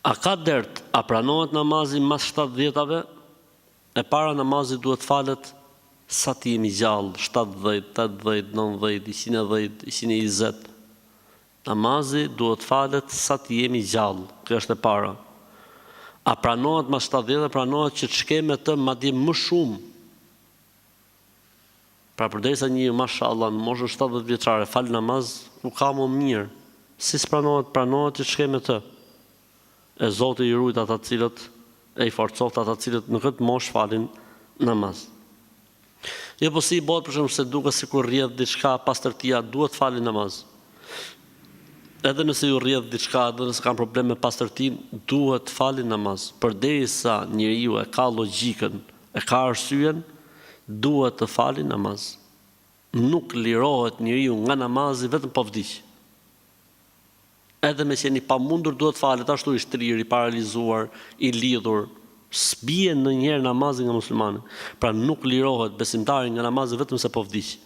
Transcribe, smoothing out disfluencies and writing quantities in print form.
A ka dert, a pranohet namazi mas 70-ave? E para namazi duhet falet sa ti jemi gjallë, 70, 80, 90, 110, 120. Namazi duhet falet sa ti jemi gjallë, kjo është e para. A pranohet mas 70, pranohet që të shkeme të madje më shumë. Pra përderisa një mashallah në moshën 70 vjeçare fal namaz, ku ka më mirë. Si s'pranohet, pranohet që të shkeme të. E Zoti i rujt ata cilët e i forcoft ata cilët në këtë moshë falin namaz. Jo po si bëhet për shembull se duket sikur rrjedh diçka pastërtia, duhet falin namaz. Edhe nëse ju rrjedh diçka, edhe nëse kanë problem me pastërtinë, duhet falin namaz. Përderisa njeriu e ka logjikën, e ka arsyen, duhet të falin namaz. Nuk lirohet njeriu nga namazi vetëm po vdiq. Edhe me qenë i pamundur duhet falet, ashtu i shtrirë, i paralizuar, i lidhur, s'bie ndonjëherë namazi nga muslimani. Pra nuk lirohet besimtari nga namazi vetëm se po vdiq.